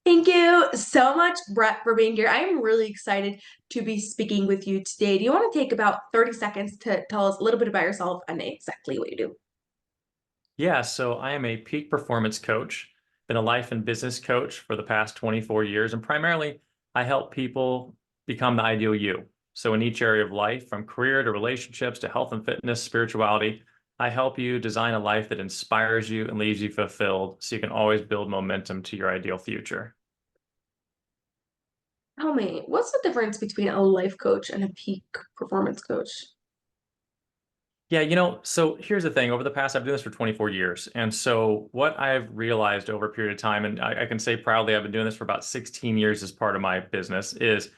Thank you so much, Brett, for being here. I'm really excited to be speaking with you today. Do you want to take about 30 seconds to tell us a little bit about yourself and exactly what you do? Yeah, so I am a peak performance coach, been a life and business coach for the past 24 years, and primarily I help people become the ideal you. So in each area of life, from career to relationships to health and fitness, spirituality, I help you design a life that inspires you and leaves you fulfilled so you can always build momentum to your ideal future. Tell me, what's the difference between a life coach and a peak performance coach? Yeah, so here's the thing. Over the past, I've been doing this for 24 years. And so what I've realized over a period of time, and I can say proudly I've been doing this for about 16 years as part of my business, is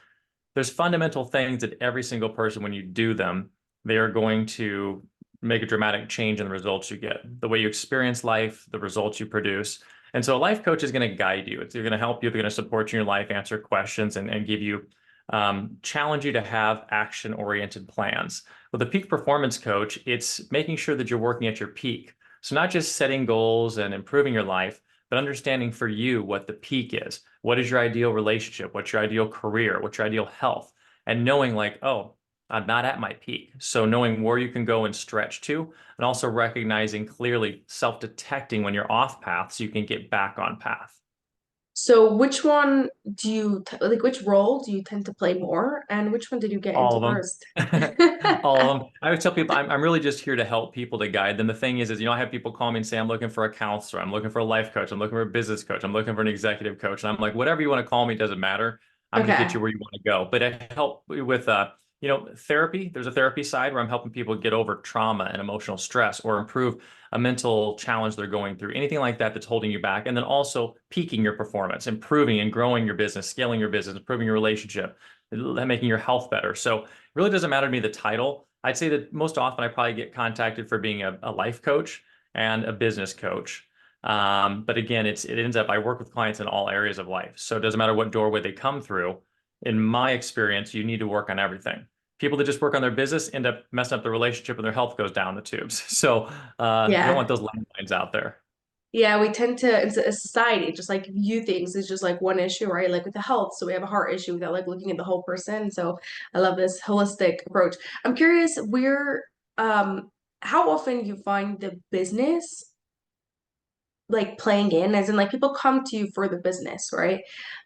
there's fundamental things that every single person, when you do them, they are going to make a dramatic change in the results you get, the way you experience life, the results you produce. And so a life coach is going to guide you. They're going to help you. They're going to support you in your life, answer questions, and give you, challenge you to have action-oriented plans. With a peak performance coach, it's making sure that you're working at your peak. So not just setting goals and improving your life, but understanding for you what the peak is. What is your ideal relationship? What's your ideal career? What's your ideal health? And knowing like, oh, I'm not at my peak. So knowing where you can go and stretch to, and also recognizing clearly self-detecting when you're off path so you can get back on path. So, which one do you like? Which role do you tend to play more, and which one did you get All into of first? them. All of them. I would tell people I'm really just here to help people, to guide them. The thing is, I have people call me and say, I'm looking for a counselor, I'm looking for a life coach, I'm looking for a business coach, I'm looking for an executive coach. And I'm like, whatever you want to call me, doesn't matter. I'm going to get Okay. you where you want to go. But I help with therapy. There's a therapy side where I'm helping people get over trauma and emotional stress or improve a mental challenge they're going through, anything like that that's holding you back. And then also peaking your performance, improving and growing your business, scaling your business, improving your relationship, making your health better. So it really doesn't matter to me the title. I'd say that most often I probably get contacted for being a life coach and a business coach. But again, it ends up I work with clients in all areas of life. So it doesn't matter what doorway they come through. In my experience, you need to work on everything. People that just work on their business end up messing up their relationship and their health goes down the tubes. So you don't Yeah. want those landmines out there. Yeah, we tend to, as a society, just like view things as just like one issue, right? Like with the health, so we have a heart issue without like looking at the whole person. So I love this holistic approach. I'm curious, um, how often you find the business like playing in, as in like people come to you for the business, right?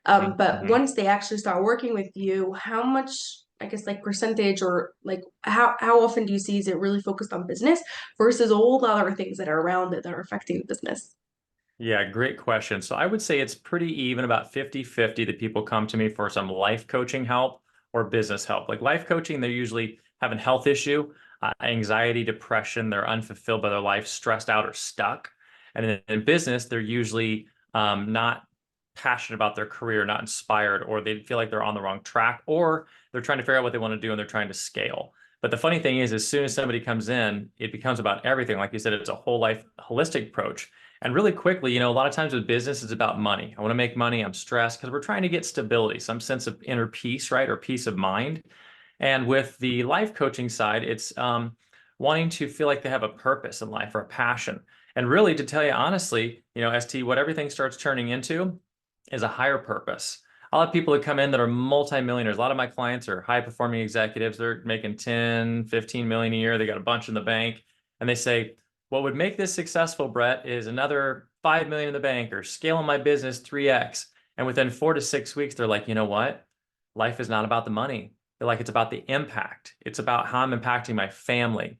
But Mhm. once they actually start working with you, how much, I guess, like percentage or like how often do you see is it really focused on business versus all the other things that are around it that are affecting the business? Yeah, great question. So I would say it's pretty even, about 50-50 that people come to me for some life coaching help or business help. Like life coaching, they usually have a health issue, anxiety, depression, they're unfulfilled by their life, stressed out or stuck. And in business, they're usually not passionate about their career, not inspired, or they feel like they're on the wrong track, or they're trying to figure out what they want to do and they're trying to scale. But the funny thing is, as soon as somebody comes in, it becomes about everything. Like you said, it's a whole life holistic approach. And really quickly, a lot of times with business, it's about money. I want to make money. I'm stressed because we're trying to get stability, some sense of inner peace, right? Or peace of mind. And with the life coaching side, it's wanting to feel like they have a purpose in life or a passion. And really, to tell you honestly, ST, what everything starts turning into is a higher purpose. I'll have people that come in that are multimillionaires. A lot of my clients are high performing executives. They're making 10, 15 million a year. They got a bunch in the bank. And they say, what would make this successful, Brett, is another 5 million in the bank or scaling my business 3x. And within 4 to 6 weeks, they're like, you know what? Life is not about the money. They're like, it's about the impact. It's about how I'm impacting my family,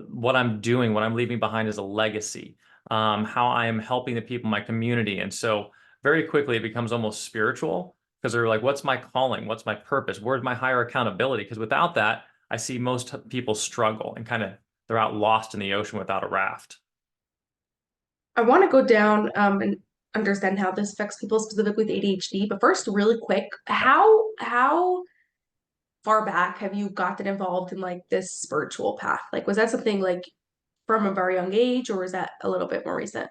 what I'm doing, what I'm leaving behind as a legacy, how I am helping the people in my community. And so very quickly, it becomes almost spiritual because they're like, what's my calling? What's my purpose? Where's my higher accountability? Because without that, I see most people struggle and kind of they're out lost in the ocean without a raft. I want to go down and understand how this affects people specifically with ADHD, but first, really quick, how far back have you gotten involved in like this spiritual path? Like, was that something like from a very young age, or is that a little bit more recent?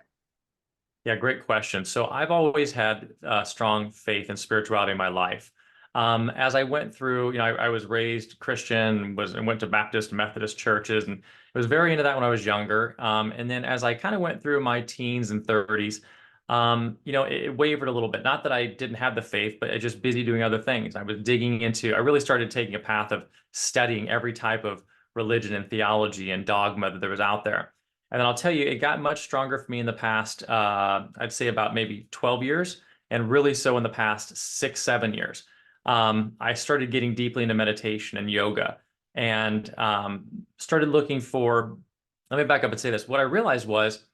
Yeah, great question. So I've always had strong faith and spirituality in my life. As I went through, I was raised Christian, and went to Baptist and Methodist churches, and was very into that when I was younger. And then as I kind of went through my teens and 30s, It wavered a little bit. Not that I didn't have the faith, but I just busy doing other things. I really started taking a path of studying every type of religion and theology and dogma that there was out there. And then I'll tell you, it got much stronger for me in the past, I'd say about maybe 12 years, and really so in the past 6, 7 years. I started getting deeply into meditation and yoga and started looking for, let me back up and say this. What I realized was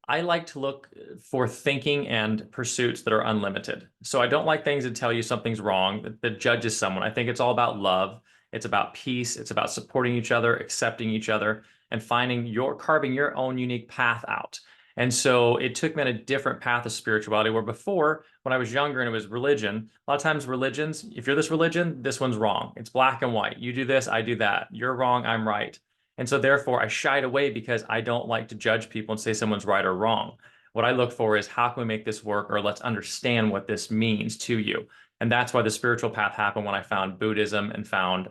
I like to look for thinking and pursuits that are unlimited. So I don't like things that tell you something's wrong, that judges someone. I think it's all about love. It's about peace. It's about supporting each other, accepting each other, and carving your own unique path out. And so it took me on a different path of spirituality where before, when I was younger and it was religion, a lot of times religions, if you're this religion, this one's wrong. It's black and white. You do this, I do that. You're wrong, I'm right. And so therefore I shied away because I don't like to judge people and say someone's right or wrong. What I look for is how can we make this work, or let's understand what this means to you. And that's why the spiritual path happened when I found Buddhism and found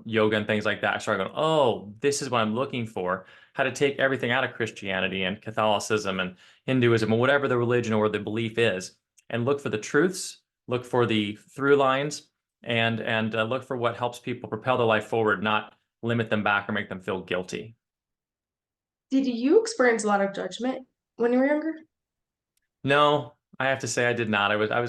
yoga and things like that. I started going, oh, this is what I'm looking for. How to take everything out of Christianity and Catholicism and Hinduism or whatever the religion or the belief is, and look for the truths, look for the through lines, and look for what helps people propel their life forward, not limit them back or make them feel guilty. Did you experience a lot of judgment when you were younger? No, I have to say I did not. I've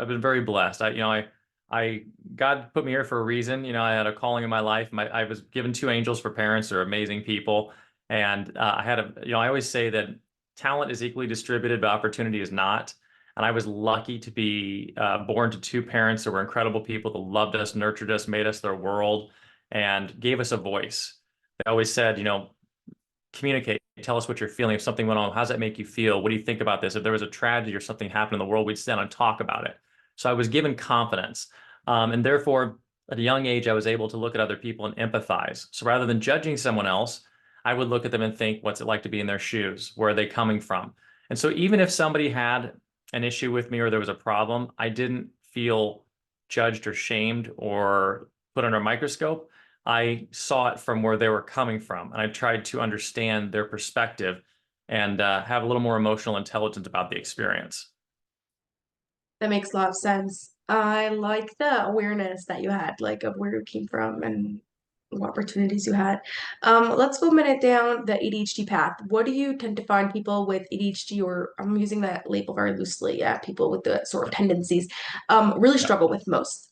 been very blessed. God put me here for a reason. I had a calling in my life. I was given two angels for parents. They're amazing people. And I always say that talent is equally distributed, but opportunity is not. And I was lucky to be born to two parents that were incredible people that loved us, nurtured us, made us their world, and gave us a voice. They always said, communicate, tell us what you're feeling. If something went on, how does that make you feel? What do you think about this? If there was a tragedy or something happened in the world, we'd sit down and talk about it. So I was given confidence. And therefore, at a young age, I was able to look at other people and empathize. So rather than judging someone else, I would look at them and think, what's it like to be in their shoes? Where are they coming from? And so even if somebody had an issue with me or there was a problem, I didn't feel judged or shamed or put under a microscope. I saw it from where they were coming from, and I tried to understand their perspective and have a little more emotional intelligence about the experience. That makes a lot of sense. I like the awareness that you had, like of where you came from and what opportunities you had. Let's go a minute down the ADHD path. What do you tend to find people with ADHD, or I'm using that label very loosely, yeah, people with the sort of Yep. tendencies, really Yep. struggle with most?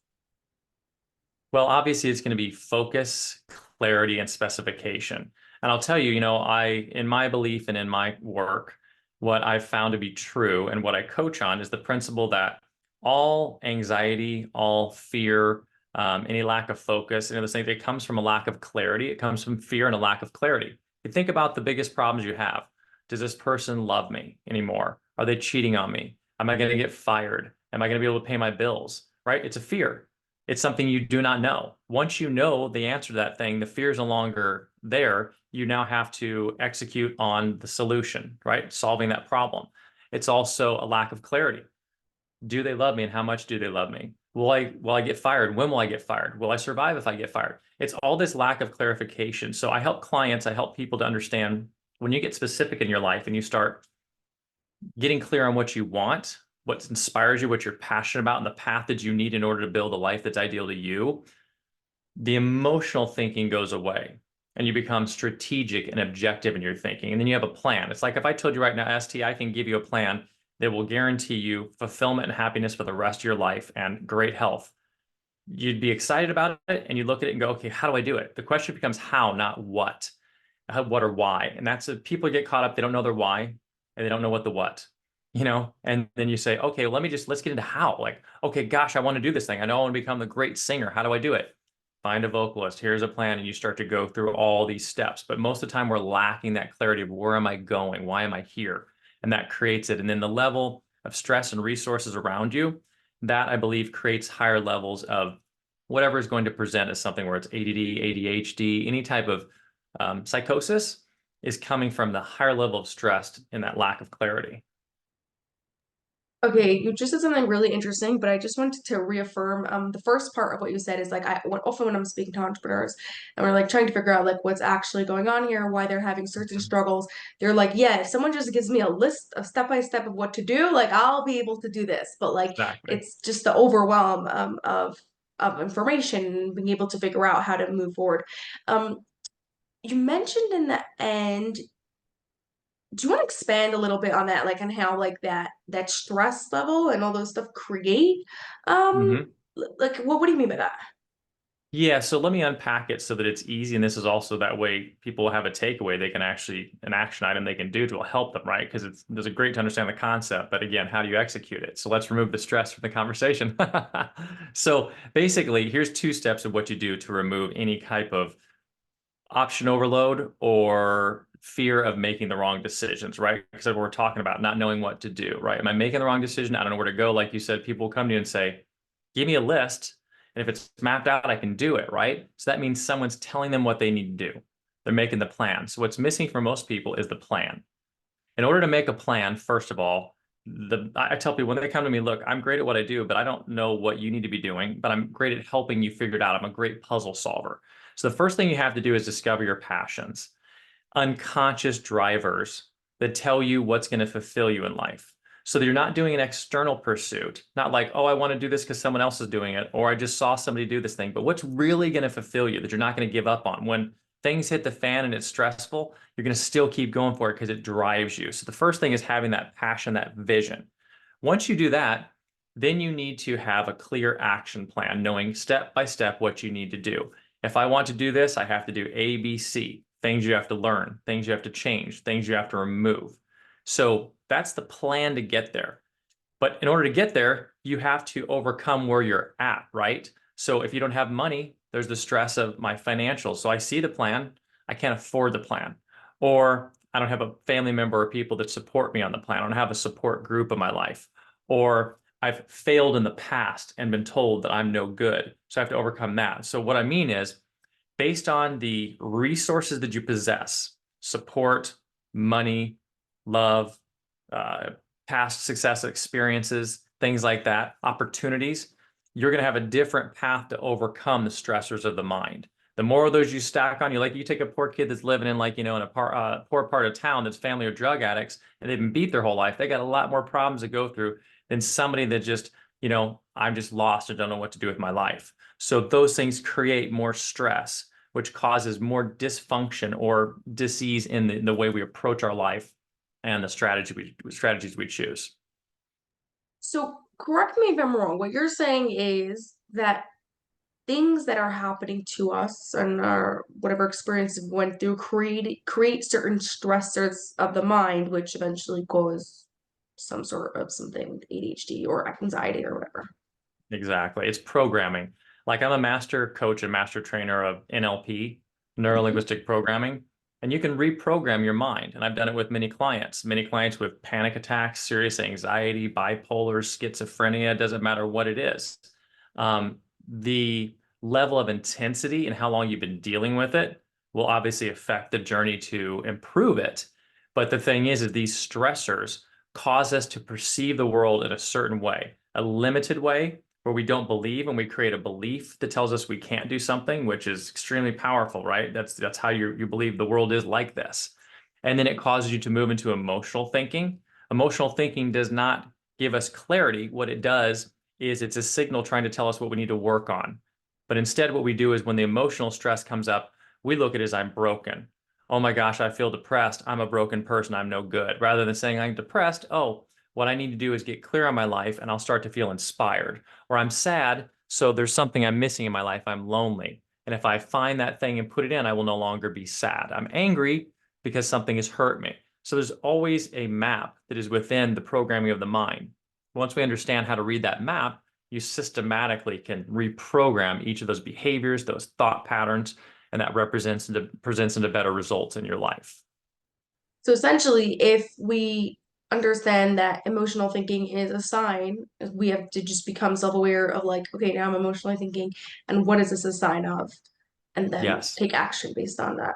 Well, obviously, it's going to be focus, clarity, and specification. And I'll tell you, in my belief and in my work, what I've found to be true and what I coach on is the principle that all anxiety, all fear, any lack of focus, and those things, it comes from a lack of clarity. It comes from fear and a lack of clarity. You think about the biggest problems you have. Does this person love me anymore? Are they cheating on me? Am I going to get fired? Am I going to be able to pay my bills? Right? It's a fear. It's something you do not know. Once you know the answer to that thing, the fear is no longer there. You now have to execute on the solution, right? Solving that problem. It's also a lack of clarity. Do they love me and how much do they love me? Will I get fired? When will I get fired? Will I survive if I get fired? It's all this lack of clarification. So I help people to understand when you get specific in your life and you start getting clear on what you want, what inspires you, what you're passionate about, and the path that you need in order to build a life that's ideal to you, the emotional thinking goes away and you become strategic and objective in your thinking. And then you have a plan. It's like if I told you right now, ST, I can give you a plan that will guarantee you fulfillment and happiness for the rest of your life and great health. You'd be excited about it and you look at it and go, okay, how do I do it? The question becomes how, not what. What or why. And that's people get caught up. They don't know their why and they don't know what the what, and then you say, okay, well, let's get into how. Like, okay, gosh, I want to do this thing. I know I want to become the great singer. How do I do it? Find a vocalist. Here's a plan. And you start to go through all these steps. But most of the time, we're lacking that clarity of where am I going? Why am I here? And that creates it. And then the level of stress and resources around you, that I believe creates higher levels of whatever is going to present as something where it's ADD, ADHD, any type of psychosis is coming from the higher level of stress and that lack of clarity. Okay, you just said something really interesting, but I just wanted to reaffirm the first part of what you said is like often when I'm speaking to entrepreneurs and we're like trying to figure out like what's actually going on here, why they're having certain Mhm. struggles, they're like, yeah, if someone just gives me a list of step by step of what to do, like I'll be able to do this. But like Exactly. it's just the overwhelm of information and being able to figure out how to move forward. Um, you mentioned in the end, do you want to expand a little bit on that, like on how like that stress level and all those stuff create Mhm. like what do you mean by that? Yeah, so let me unpack it so that it's easy. And this is also that way people have a takeaway they can actually, an action item they can do to help them, right? Because it's great to understand the concept, but again, how do you execute it? So let's remove the stress from the conversation. So basically, here's two steps of what you do to remove any type of option overload or fear of making the wrong decisions, right? Because we're talking about not knowing what to do, right? Am I making the wrong decision? I don't know where to go. Like you said, people come to you and say, give me a list. And if it's mapped out, I can do it, right? So that means someone's telling them what they need to do. They're making the plan. So what's missing for most people is the plan. In order to make a plan, first of all, I tell people when they come to me, look, I'm great at what I do, but I don't know what you need to be doing, but I'm great at helping you figure it out. I'm a great puzzle solver. So the first thing you have to do is discover your passions, unconscious drivers that tell you what's going to fulfill you in life. So that you're not doing an external pursuit, not like, oh, I want to do this because someone else is doing it, or I just saw somebody do this thing, but what's really going to fulfill you that you're not going to give up on. When things hit the fan and it's stressful, you're going to still keep going for it because it drives you. So the first thing is having that passion, that vision. Once you do that, then you need to have a clear action plan, knowing step by step what you need to do. If I want to do this, I have to do A, B, C, things you have to learn, things you have to change, things you have to remove. So that's the plan to get there. But in order to get there, you have to overcome where you're at, right? So if you don't have money, there's the stress of my financials. So I see the plan, I can't afford the plan. Or I don't have a family member or people that support me on the plan. I don't have a support group in my life. Or I've failed in the past and been told that I'm no good. So I have to overcome that. So what I mean is, based on the resources that you possess, support, money, love, uh, past success experiences, things like that, opportunities, you're going to have a different path to overcome the stressors of the mind. The more of those you stack on you, like you take a poor kid that's living in like, in a poor part of town that's family or drug addicts and they've been beat their whole life. They got a lot more problems to go through than somebody that just, I'm just lost and don't know what to do with my life. So those things create more stress, which causes more dysfunction or disease in the way we approach our life and the strategies we choose. So correct me if I'm wrong. What you're saying is that things that are happening to us and our whatever experiences we went through create certain stressors of the mind, which eventually cause some sort of something, ADHD or anxiety or whatever. Exactly. It's programming. Like I'm a master coach and master trainer of NLP, Mhm. neuro-linguistic programming, and you can reprogram your mind. And I've done it with many clients with panic attacks, serious anxiety, bipolar, schizophrenia, doesn't matter what it is. The level of intensity and how long you've been dealing with it will obviously affect the journey to improve it. But the thing is these stressors cause us to perceive the world in a certain way, a limited way where we don't believe and we create a belief that tells us we can't do something, which is extremely powerful, right? That's how you believe the world is like this. And then it causes you to move into emotional thinking. Emotional thinking does not give us clarity. What it does is it's a signal trying to tell us what we need to work on. But instead, what we do is when the emotional stress comes up, we look at it as I'm broken. Oh my gosh, I feel depressed. I'm a broken person. I'm no good. Rather than saying I'm depressed, oh, what I need to do is get clear on my life and I'll start to feel inspired. Or I'm sad, so there's something I'm missing in my life. I'm lonely. And if I find that thing and put it in, I will no longer be sad. I'm angry because something has hurt me. So there's always a map that is within the programming of the mind. Once we understand how to read that map, you systematically can reprogram each of those behaviors, those thought patterns, and that presents into better results in your life. So essentially, if we understand that emotional thinking is a sign, we have to just become self-aware of like, okay, now I'm emotionally thinking, and what is this a sign of? And then Yes. take action based on that.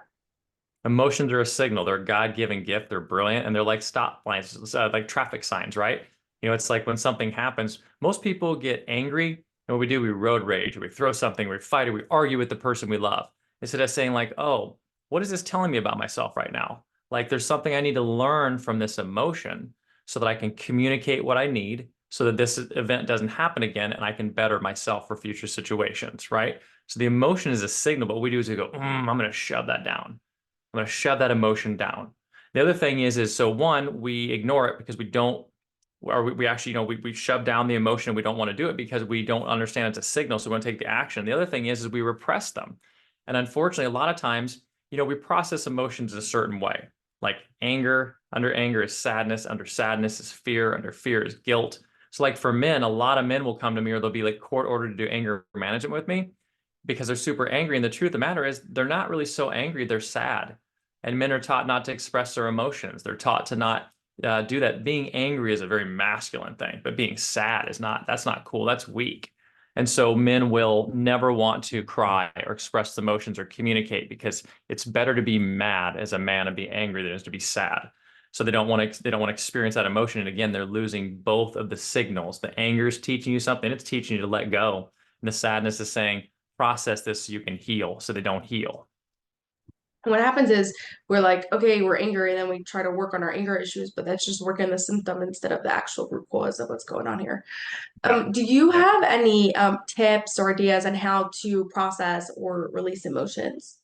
Emotions are a signal. They're a God-given gift. They're brilliant, and they're like stop lines, like traffic signs, right? It's like when something happens, most people get angry, and what we do, we road rage, or we throw something, we fight, or we argue with the person we love. Instead of saying like, oh, what is this telling me about myself right now? Like there's something I need to learn from this emotion so that I can communicate what I need so that this event doesn't happen again and I can better myself for future situations, right? So the emotion is a signal, but what we do is we go, I'm going to shove that down. I'm going to shove that emotion down. The other thing is so one, we ignore it because we don't, or we actually, we shove down the emotion. We don't want to do it because we don't understand it's a signal. So we want to take the action. The other thing is we repress them. And unfortunately, a lot of times, we process emotions a certain way. Like anger, under anger is sadness, under sadness is fear, under fear is guilt. So like for men, a lot of men will come to me or they'll be like court ordered to do anger management with me because they're super angry. And the truth of the matter is they're not really so angry, they're sad. And men are taught not to express their emotions. They're taught to not do that. Being angry is a very masculine thing, but being sad is not, that's not cool. That's weak. And so men will never want to cry or express emotions or communicate because it's better to be mad as a man and be angry than it is to be sad. So they don't want to experience that emotion. And again, they're losing both of the signals. The anger is teaching you something, it's teaching you to let go. And the sadness is saying, process this so you can heal, so they don't heal. And what happens is we're like, okay, we're angry, and then we try to work on our anger issues, but that's just working the symptom instead of the actual root cause of what's going on here. Yep. Do you Yep. have any tips or ideas on how to process or release emotions?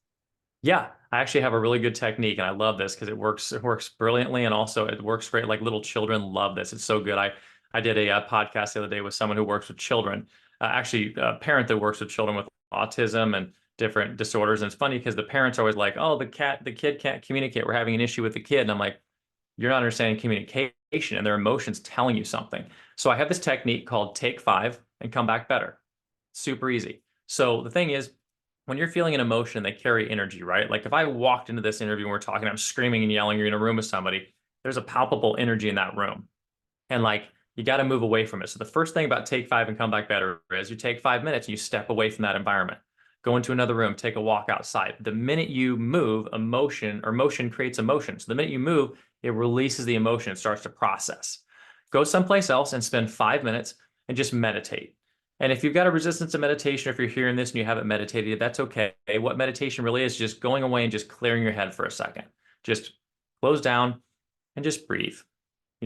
Yeah, I actually have a really good technique, and I love this because it works brilliantly, and also it works great. Like little children love this. It's so good. I did a, podcast the other day with someone who works with children, actually a parent that works with children with autism and different disorders. And it's funny because the parents are always like, "Oh, the kid can't communicate. We're having an issue with the kid," and I'm like, "You're not understanding communication and their emotions telling you something." So I have this technique called Take Five and Come Back Better. Super easy. So the thing is, when you're feeling an emotion, they carry energy, right? Like if I walked into this interview and we're talking, I'm screaming and yelling, you're in a room with somebody, there's a palpable energy in that room. And like you got to move away from it. So the first thing about Take Five and Come Back Better is you take 5 minutes and you step away from that environment. Go into another room, take a walk outside. The minute you move, emotion or motion creates emotion. So the minute you move, it releases the emotion, it starts to process. Go someplace else and spend 5 minutes and just meditate. And if you've got a resistance to meditation, if you're hearing this and you haven't meditated, that's okay. What meditation really is just going away and just clearing your head for a second. Just close down and just breathe.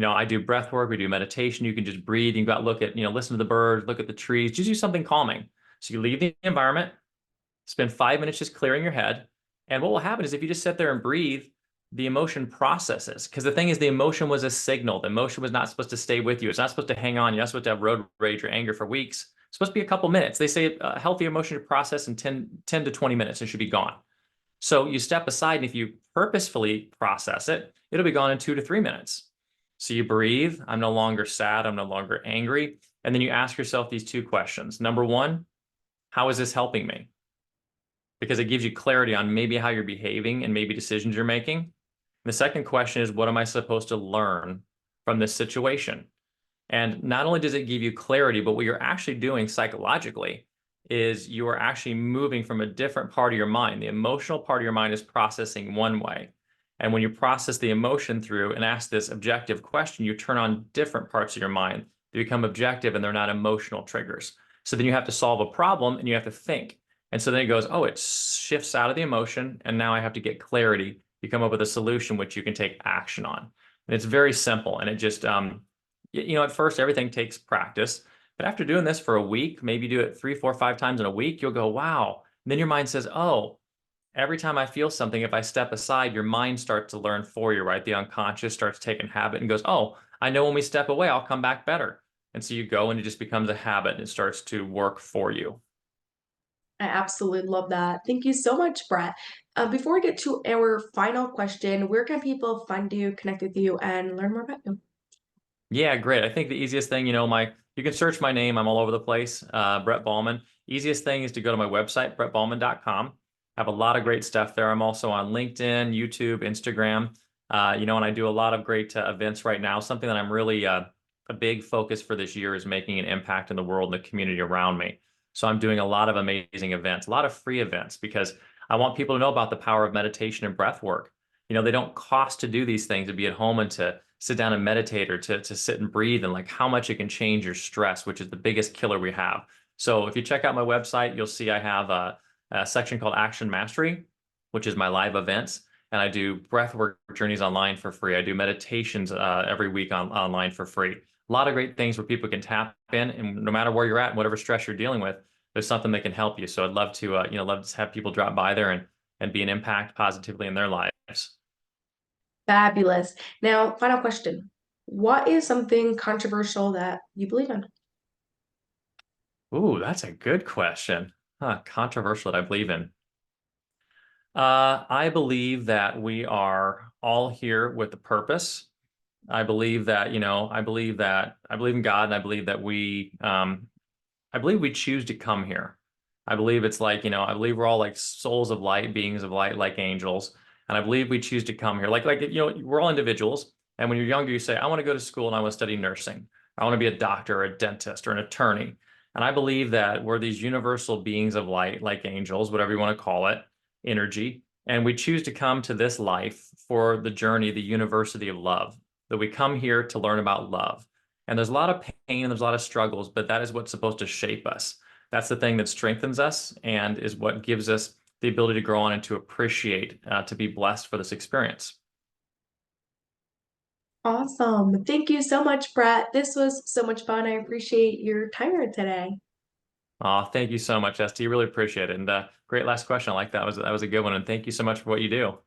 I do breath work, we do meditation. You can just breathe. You got to look at, listen to the birds, look at the trees, just do something calming. So you leave the environment, spend 5 minutes just clearing your head. And what will happen is if you just sit there and breathe, the emotion processes. Because the thing is, the emotion was a signal. The emotion was not supposed to stay with you. It's not supposed to hang on. You're not supposed to have road rage or anger for weeks. It's supposed to be a couple minutes. They say a healthy emotion to process in 10 to 20 minutes and should be gone. So you step aside, and if you purposefully process it, it'll be gone in 2 to 3 minutes. So you breathe. I'm no longer sad. I'm no longer angry. And then you ask yourself these two questions. Number one, how is this helping me? Because it gives you clarity on maybe how you're behaving and maybe decisions you're making. The second question is, what am I supposed to learn from this situation? And not only does it give you clarity, but what you're actually doing psychologically is you are actually moving from a different part of your mind. The emotional part of your mind is processing one way. And when you process the emotion through and ask this objective question, you turn on different parts of your mind. They become objective and they're not emotional triggers. So then you have to solve a problem and you have to think. And so then it goes, oh, it shifts out of the emotion. And now I have to get clarity. You come up with a solution which you can take action on. And it's very simple. And it just, at first everything takes practice. But after doing this for a week, maybe do it 3, 4, 5 times in a week, you'll go, wow. And then your mind says, oh, every time I feel something, if I step aside, your mind starts to learn for you, right? The unconscious starts taking habit and goes, oh, I know when we step away, I'll come back better. And so you go and it just becomes a habit and it starts to work for you. I absolutely love that. Thank you so much, Brett. Before we get to our final question, where can people find you, connect with you, and learn more about you? Yeah, great. I think the easiest thing, you can search my name. I'm all over the place, Brett Baughman. Easiest thing is to go to my website, brettbaughman.com. I have a lot of great stuff there. I'm also on LinkedIn, YouTube, Instagram, and I do a lot of great events right now. Something that I'm really a big focus for this year is making an impact in the world and the community around me. So I'm doing a lot of amazing events, a lot of free events, because I want people to know about the power of meditation and breath work. They don't cost to do these things, to be at home and sit down and meditate or to sit and breathe, and like how much it can change your stress, which is the biggest killer we have. So if you check out my website, you'll see I have a section called Action Mastery, which is my live events. And I do breathwork journeys online for free. I do meditations every week online for free. A lot of great things where people can tap in, and no matter where you're at, whatever stress you're dealing with, there's something that can help you. So I'd love to, love to have people drop by there and be an impact positively in their lives. Fabulous. Now, final question. What is something controversial that you believe in? Ooh, that's a good question. Huh, controversial that I believe in. I believe that we are all here with a purpose. I believe that, I believe in God, and I believe that I believe we choose to come here. I believe it's like, I believe we're all like souls of light, beings of light, like angels. And I believe we choose to come here. We're all individuals. And when you're younger, you say, I want to go to school and I want to study nursing. I want to be a doctor or a dentist or an attorney. And I believe that we're these universal beings of light, like angels, whatever you want to call it, energy. And we choose to come to this life for the journey, the university of love, that we come here to learn about love. And there's a lot of pain and there's a lot of struggles, but that is what's supposed to shape us. That's the thing that strengthens us and is what gives us the ability to grow on and to appreciate, to be blessed for this experience. Awesome. Thank you so much, Brett. This was so much fun. I appreciate your time here today. Thank you so much, Esty. Really appreciate it. And great last question. I like that. That was a good one. And thank you so much for what you do.